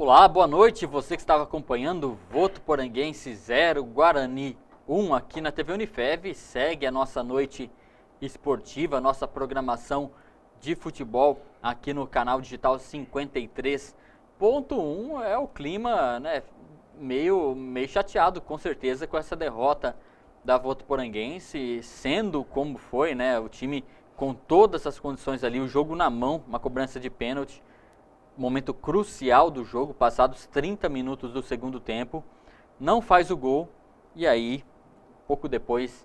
Olá, boa noite. Você que estava acompanhando Votuporanguense 0, Guarani 1 aqui na TV Unifev. Segue a nossa noite esportiva, a nossa programação de futebol aqui no canal digital 53.1. É o clima, né, meio chateado com certeza com essa derrota da Votuporanguense, sendo como foi, né, o time com todas as condições ali, o jogo na mão, uma cobrança de pênalti. Momento crucial do jogo, passados 30 minutos do segundo tempo, não faz o gol e aí, pouco depois,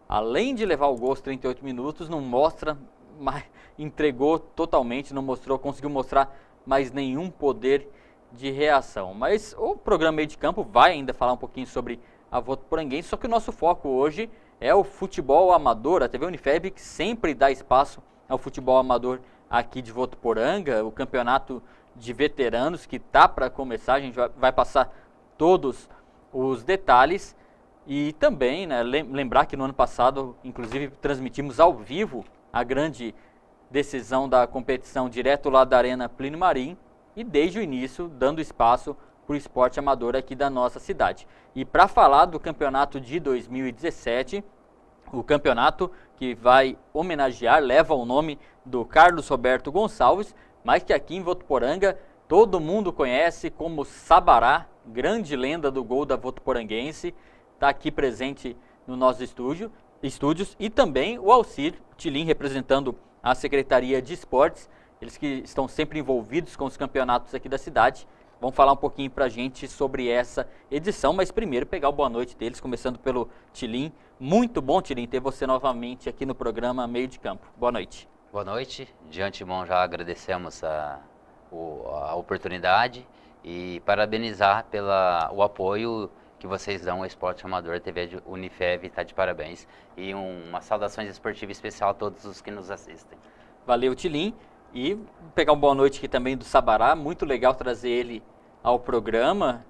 além de levar o gol aos 38 minutos, não mostra, mas entregou totalmente, não mostrou, conseguiu mostrar mais nenhum poder de reação. Mas o programa Meio de Campo vai ainda falar um pouquinho sobre a Votuporanguense, só que o nosso foco hoje é o futebol amador. A TV Unifev que sempre dá espaço ao futebol amador aqui de Votuporanga, o campeonato de veteranos que está para começar, a gente vai passar todos os detalhes e também, né, lembrar que no ano passado, inclusive, transmitimos ao vivo a grande decisão da competição direto lá da Arena Plínio Marim e desde o início dando espaço para o esporte amador aqui da nossa cidade. E para falar do campeonato de 2017, o campeonato que vai homenagear, leva o nome do Carlos Roberto Gonçalves, mas que aqui em Votuporanga todo mundo conhece como Sabará, grande lenda do gol da Votuporanguense, está aqui presente no nosso estúdios, e também o Alcir Tilim, representando a Secretaria de Esportes, eles que estão sempre envolvidos com os campeonatos aqui da cidade. Vão falar um pouquinho pra gente sobre essa edição, mas primeiro pegar o boa noite deles, começando pelo Tilim. Muito bom, Tilim, ter você novamente aqui no programa Meio de Campo. Boa noite. Boa noite. De antemão já agradecemos a oportunidade e parabenizar pelo apoio que vocês dão ao esporte amador. A TV Unifev está de parabéns. E uma saudações esportiva especial a todos os que nos assistem. Valeu, Tilim. E pegar uma boa noite aqui também do Sabará. Muito legal trazer ele ao programa.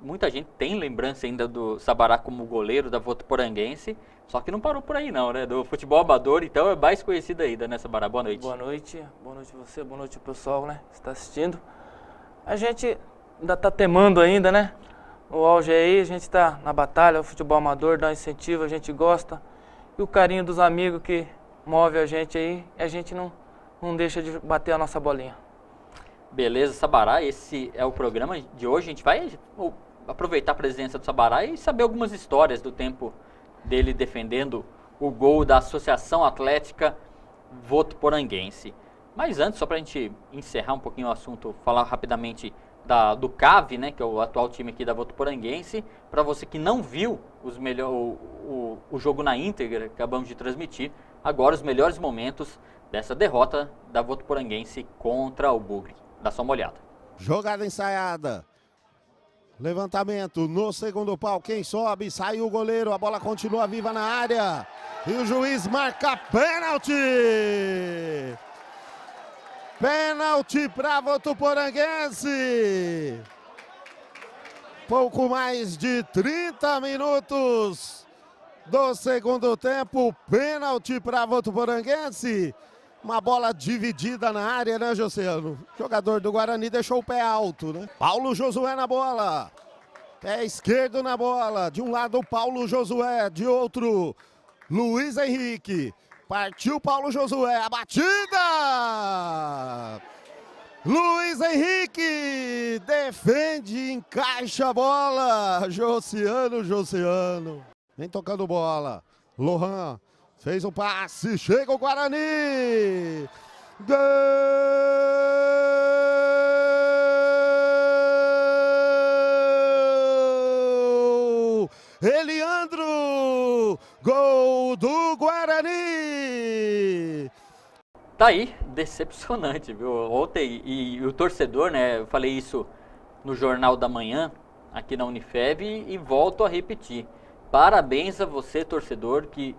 Muita gente tem lembrança ainda do Sabará como goleiro da Votuporanguense, só que não parou por aí não, né? Do futebol amador, então é mais conhecido ainda, né, Sabará? Boa noite. Boa noite você, boa noite pessoal, né, que está assistindo. A gente ainda está temando ainda, né? O auge aí, a gente está na batalha, o futebol amador dá um incentivo, a gente gosta. E o carinho dos amigos que move a gente aí, a gente não deixa de bater a nossa bolinha. Beleza, Sabará, esse é o programa de hoje. A gente vai aproveitar a presença do Sabará e saber algumas histórias do tempo dele defendendo o gol da Associação Atlética Votuporanguense. Mas antes, só para a gente encerrar um pouquinho o assunto, falar rapidamente do CAV, né, que é o atual time aqui da Votuporanguense. Para você que não viu o jogo na íntegra, acabamos de transmitir, agora os melhores momentos dessa derrota da Votuporanguense contra o Bugre. Dá só uma olhada. Jogada ensaiada. Levantamento no segundo pau. Quem sobe? Saiu o goleiro. A bola continua viva na área. E o juiz marca pênalti. Pênalti para Votuporanguense. Pouco mais de 30 minutos do segundo tempo. Pênalti para Votuporanguense. Uma bola dividida na área, né, Josiano? O jogador do Guarani deixou o pé alto, né? Paulo Josué na bola. Pé esquerdo na bola. De um lado, Paulo Josué. De outro, Luiz Henrique. Partiu Paulo Josué. A batida! Luiz Henrique defende, encaixa a bola. Josiano. Vem tocando bola. Lohan. Fez um passe, chega o Guarani! Gol! Eliandro! Gol do Guarani! Tá aí, decepcionante, viu? Ontem, e o torcedor, né, eu falei isso no Jornal da Manhã, aqui na Unifev, e volto a repetir. Parabéns a você, torcedor, que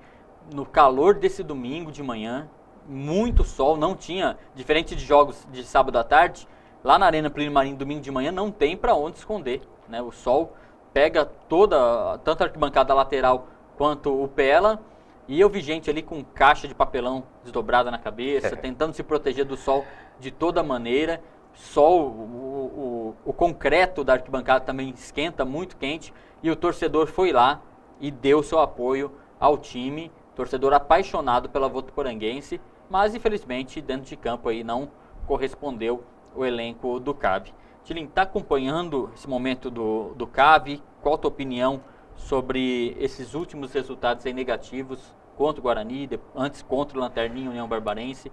no calor desse domingo de manhã, muito sol, não tinha, diferente de jogos de sábado à tarde, lá na Arena Plínio Marim, domingo de manhã, não tem para onde esconder, né? O sol pega tanto a arquibancada lateral quanto o Pela, e eu vi gente ali com caixa de papelão desdobrada na cabeça, tentando se proteger do sol de toda maneira. Sol, o concreto da arquibancada também esquenta muito quente e o torcedor foi lá e deu seu apoio ao time, torcedor apaixonado pela Votuporanguense, mas infelizmente dentro de campo aí não correspondeu o elenco do CAV. Tilin, está acompanhando esse momento do CAV? Qual a tua opinião sobre esses últimos resultados aí negativos contra o Guarani, antes contra o Lanterninha União Barbarense?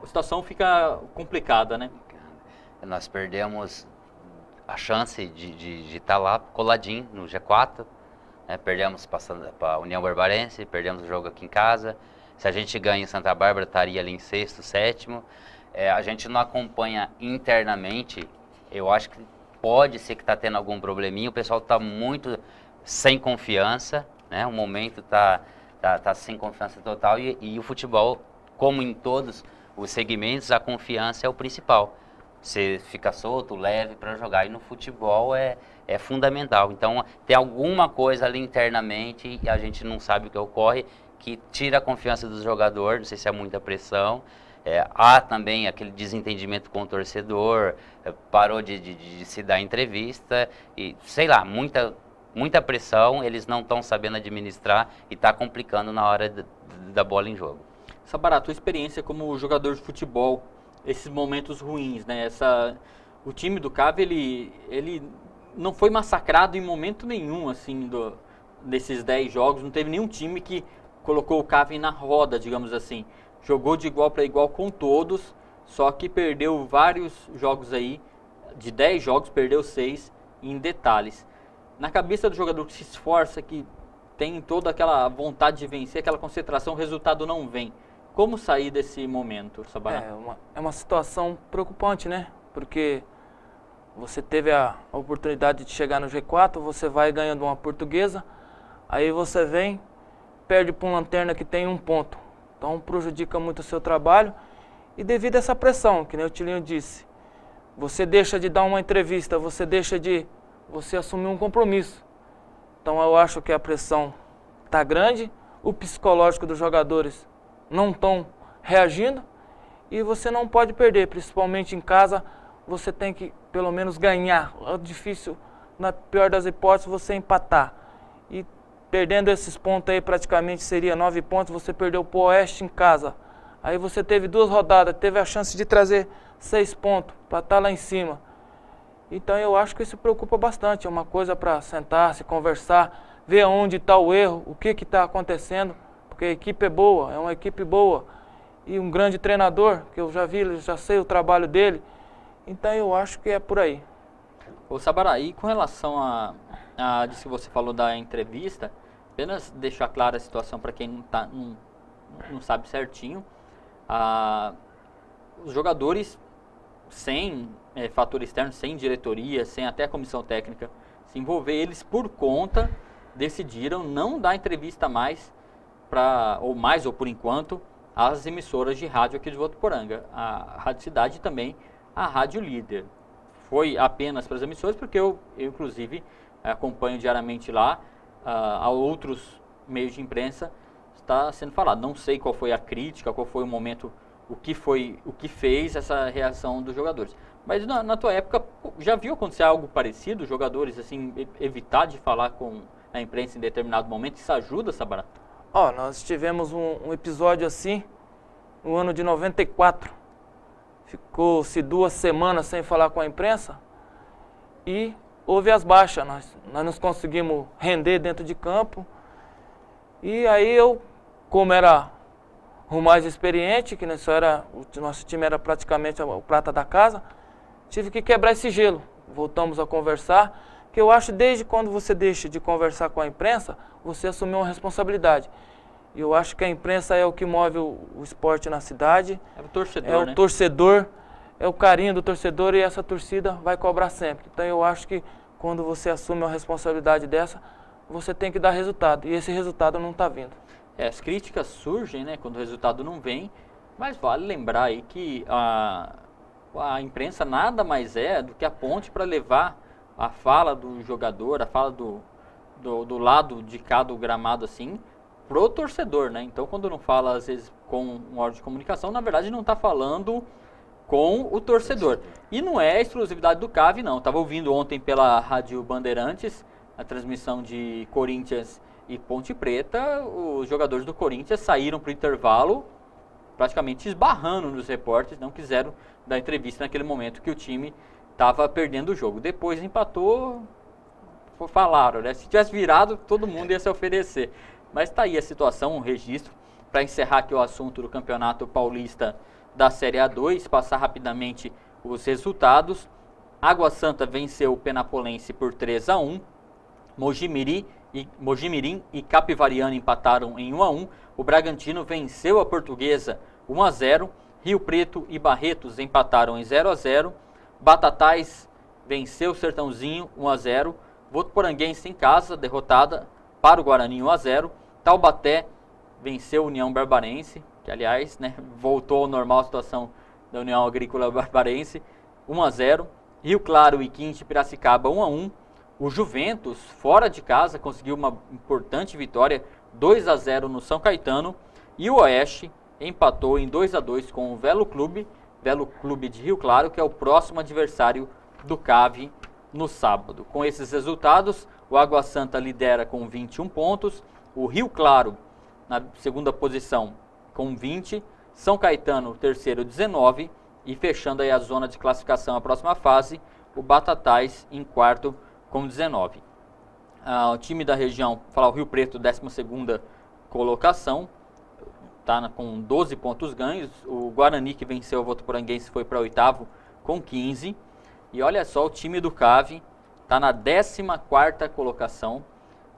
A situação fica complicada, né? Nós perdemos a chance de estar lá coladinho no G4, né? Perdemos passando para a União Barbarense, perdemos o jogo aqui em casa. Se a gente ganha em Santa Bárbara, estaria ali em sexto, sétimo. A gente não acompanha internamente, eu acho que pode ser que está tendo algum probleminha, o pessoal está muito sem confiança, né? O momento tá sem confiança total e o futebol, como em todos os segmentos, a confiança é o principal. Você fica solto, leve para jogar, e no futebol é fundamental. Então tem alguma coisa ali internamente e a gente não sabe o que ocorre, que tira a confiança dos jogadores, não sei se é muita pressão. Há também aquele desentendimento com o torcedor, parou de se dar entrevista e, sei lá, muita pressão, eles não estão sabendo administrar e está complicando na hora da bola em jogo. Sabará, tua experiência como jogador de futebol, esses momentos ruins, né? O time do CAV, ele não foi massacrado em momento nenhum, assim, desses 10 jogos, não teve nenhum time que colocou o CAV na roda, digamos assim. Jogou de igual para igual com todos, só que perdeu vários jogos aí, de 10 jogos, perdeu 6 em detalhes. Na cabeça do jogador que se esforça, que tem toda aquela vontade de vencer, aquela concentração, o resultado não vem. Como sair desse momento, Sabará? É uma situação preocupante, né? Porque você teve a oportunidade de chegar no G4, você vai ganhando uma Portuguesa, aí você vem, perde para um Lanterna que tem 1 ponto. Então prejudica muito o seu trabalho e devido a essa pressão, que nem o Tilinho disse, você deixa de dar uma entrevista, você assumir um compromisso. Então eu acho que a pressão está grande, o psicológico dos jogadores não estão reagindo e você não pode perder, principalmente em casa, você tem que pelo menos ganhar. É difícil, na pior das hipóteses, você empatar. E perdendo esses pontos aí, praticamente seria 9 pontos, você perdeu para o Oeste em casa. Aí você teve 2 rodadas, teve a chance de trazer 6 pontos para estar lá em cima. Então eu acho que isso preocupa bastante, é uma coisa para sentar, se conversar, ver onde está o erro, o que está acontecendo, porque a equipe é boa, é uma equipe boa. E um grande treinador, que eu já vi, já sei o trabalho dele, então eu acho que é por aí. Ô Sabará, e com relação a disso que você falou da entrevista, apenas deixar clara a situação para quem não sabe certinho, os jogadores sem fator externo, sem diretoria, sem até a comissão técnica se envolver, eles por conta decidiram não dar entrevista mais ou por enquanto, às emissoras de rádio aqui de Votuporanga, a Rádio Cidade e também a Rádio Líder. Foi apenas para as emissoras, porque eu inclusive, acompanho diariamente lá, a outros meios de imprensa, está sendo falado. Não sei qual foi a crítica, qual foi o momento, o que fez essa reação dos jogadores. Mas na tua época, já viu acontecer algo parecido? Os jogadores, assim, evitar de falar com a imprensa em determinado momento? Isso ajuda, Sabará? Nós tivemos um episódio assim, no ano de 94. Ficou-se 2 semanas sem falar com a imprensa e houve as baixas. Nós nos conseguimos render dentro de campo. E aí eu, como era o mais experiente, que o nosso time era praticamente o prata da casa, tive que quebrar esse gelo. Voltamos a conversar, que eu acho desde quando você deixa de conversar com a imprensa, você assumiu uma responsabilidade. E eu acho que a imprensa é o que move o esporte na cidade. É o torcedor, né? Torcedor, é o carinho do torcedor e essa torcida vai cobrar sempre. Então eu acho que quando você assume uma responsabilidade dessa, você tem que dar resultado. E esse resultado não está vindo. As críticas surgem, né, quando o resultado não vem, mas vale lembrar aí que a imprensa nada mais é do que a ponte para levar a fala do jogador, a fala do lado de cada gramado assim, pro torcedor, né? Então quando não fala às vezes com um órgão de comunicação, na verdade não está falando com o torcedor. E não é exclusividade do CAV, não. Estava ouvindo ontem pela Rádio Bandeirantes a transmissão de Corinthians e Ponte Preta. Os jogadores do Corinthians saíram para o intervalo praticamente esbarrando nos repórteres, não quiseram dar entrevista naquele momento que o time estava perdendo o jogo. Depois empatou, falaram, né? Se tivesse virado, todo mundo ia se oferecer. Mas está aí a situação, um registro. Para encerrar aqui o assunto do Campeonato Paulista da Série A2, passar rapidamente os resultados. Água Santa venceu o Penapolense por 3-1. Mojimirim e Capivariano empataram em 1-1. O Bragantino venceu a Portuguesa 1-0. Rio Preto e Barretos empataram em 0-0. Batatais venceu o Sertãozinho 1-0. Votuporanguense em casa, derrotada para o Guarani 1-0. Taubaté venceu a União Barbarense, que aliás, né, voltou ao normal a situação da União Agrícola Barbarense, 1-0. Rio Claro e 15 Piracicaba 1-1. O Juventus, fora de casa, conseguiu uma importante vitória, 2-0 no São Caetano. E o Oeste empatou em 2-2 com o Velo Clube de Rio Claro, que é o próximo adversário do CAV no sábado. Com esses resultados, o Água Santa lidera com 21 pontos, o Rio Claro na segunda posição com 20, São Caetano terceiro 19 e fechando aí a zona de classificação à próxima fase, o Batatais em quarto com 19. O time da região, falar o Rio Preto, 12ª colocação, está com 12 pontos ganhos. O Guarani, que venceu o Votuporanguense, foi para oitavo com 15. E olha só, o time do CAV está na 14ª colocação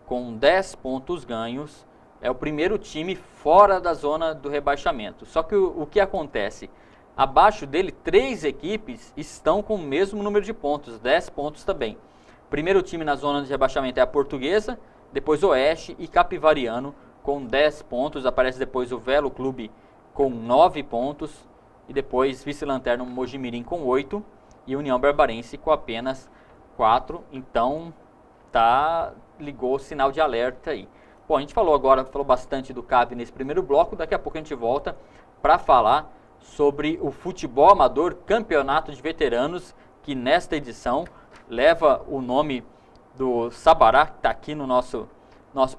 com 10 pontos ganhos. É o primeiro time fora da zona do rebaixamento. Só que o que acontece? Abaixo dele, 3 equipes estão com o mesmo número de pontos, 10 pontos também. Primeiro time na zona de rebaixamento é a Portuguesa, depois Oeste e Capivariano com 10 pontos. Aparece depois o Velo Clube com 9 pontos e depois vice-lanterna Mojimirim com 8 e União Barbarense com apenas 4. Então, ligou o sinal de alerta aí. Bom, a gente falou bastante do CAV nesse primeiro bloco. Daqui a pouco a gente volta para falar sobre o futebol amador, campeonato de veteranos, que nesta edição leva o nome do Sabará, que está aqui no nosso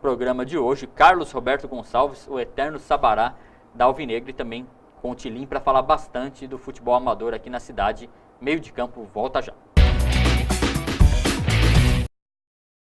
programa de hoje, Carlos Roberto Gonçalves, o eterno Sabará da Alvinegra, e também com o Tilim para falar bastante do futebol amador aqui na cidade. Meio de campo, volta já.